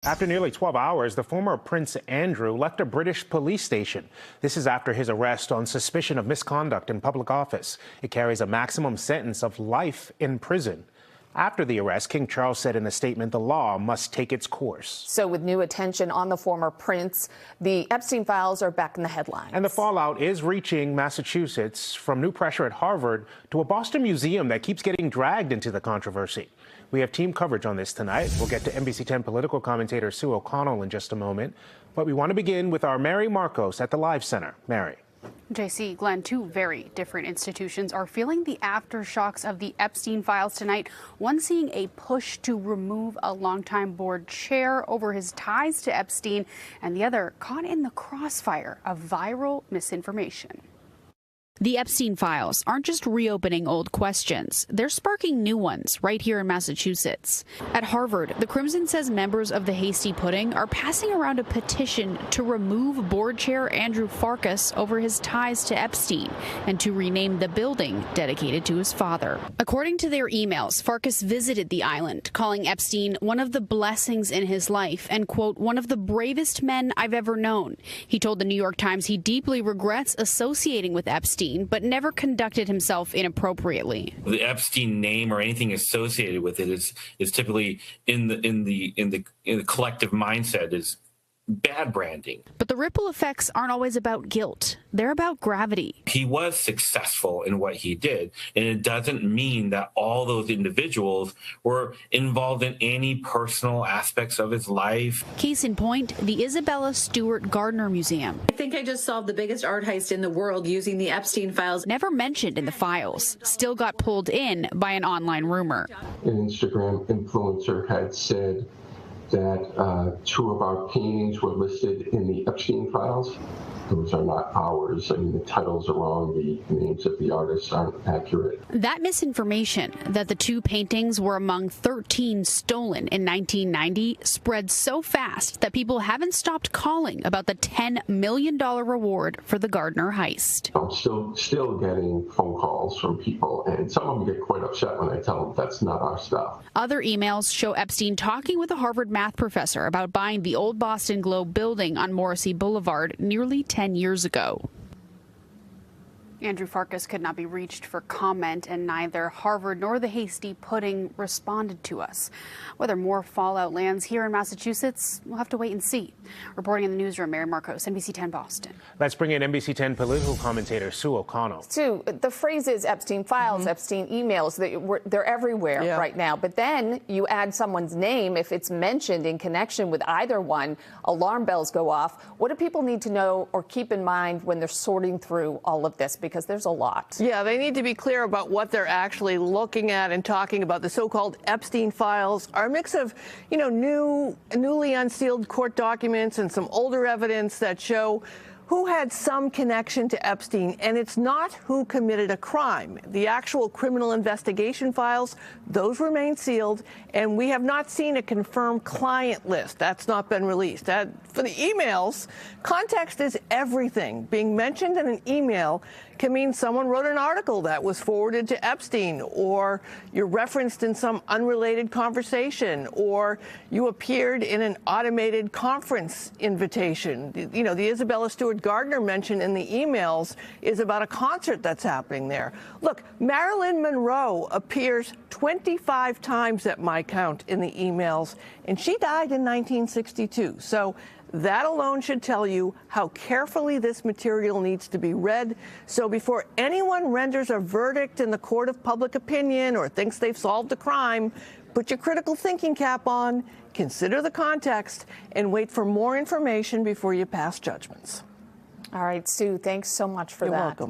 After nearly 12 hours, the former Prince Andrew left a British police station. This is after his arrest on suspicion of misconduct in public office. It carries a maximum sentence of life in prison. After the arrest, King Charles said in a statement the law must take its course. So with new attention on the former prince, the Epstein files are back in the headlines. And the fallout is reaching Massachusetts, from new pressure at Harvard to a Boston museum that keeps getting dragged into the controversy. We have team coverage on this tonight. We'll get to NBC 10 political commentator Sue O'Connell in just a moment. But we want to begin with our Mary Marcos at the Live Center. Mary. JC, Glenn, two very different institutions are feeling the aftershocks of the Epstein files tonight. One seeing a push to remove a longtime board chair over his ties to Epstein, and the other caught in the crossfire of viral misinformation. The Epstein files aren't just reopening old questions, they're sparking new ones right here in Massachusetts. At Harvard, the Crimson says members of the Hasty Pudding are passing around a petition to remove board chair Andrew Farkas over his ties to Epstein and to rename the building dedicated to his father. According to their emails, Farkas visited the island, calling Epstein one of the blessings in his life and, quote, one of the bravest men I've ever known. He told the New York Times he deeply regrets associating with Epstein, but never conducted himself inappropriately. The Epstein name or anything associated with it is typically in the collective mindset is bad branding. But the ripple effects aren't always about guilt. They're about gravity. He was successful in what he did, and it doesn't mean that all those individuals were involved in any personal aspects of his life. Case in point, the Isabella Stewart Gardner Museum. I think I just solved the biggest art heist in the world using the Epstein files. Never mentioned in the files, still got pulled in by an online rumor. An Instagram influencer had said that two of our paintings were listed in the Epstein files. Those are not ours. I mean, the titles are wrong. The names of the artists aren't accurate. That misinformation that the two paintings were among 13 stolen in 1990 spread so fast that people haven't stopped calling about the $10 million reward for the Gardner heist. I'm still getting phone calls from people, and some of them get quite upset when I tell them that's not our stuff. Other emails show Epstein talking with a Harvard math professor about buying the old Boston Globe building on Morrissey Boulevard nearly 10 years ago. Andrew Farkas could not be reached for comment, and neither Harvard nor the Hasty Pudding responded to us. Whether more fallout lands here in Massachusetts, we'll have to wait and see. Reporting in the newsroom, Mary Marcos, NBC 10 Boston. Let's bring in NBC 10 political commentator Sue O'Connell. Sue, the phrases Epstein files, Epstein emails, they're everywhere right now. But then you add someone's name. If it's mentioned in connection with either one, alarm bells go off. What do people need to know or keep in mind when they're sorting through all of this? Because there's a lot. Yeah, they need to be clear about what they're actually looking at and talking about. The so-called Epstein files are a mix of, newly unsealed court documents and some older evidence that show who had some connection to Epstein, and it's not who committed a crime. The actual criminal investigation files, those remain sealed, and we have not seen a confirmed client list. That's not been released. For the emails, context is everything. Being mentioned in an email can mean someone wrote an article that was forwarded to Epstein, or you're referenced in some unrelated conversation, or you appeared in an automated conference invitation. The Isabella Stewart Gardner mention in the emails is about a concert that's happening there. Look, Marilyn Monroe appears 25 times at my count in the emails, and she died in 1962. So that alone should tell you how carefully this material needs to be read. So before anyone renders a verdict in the court of public opinion or thinks they've solved a crime, put your critical thinking cap on, consider the context, and wait for more information before you pass judgments. All right, Sue, thanks so much for that. You're welcome.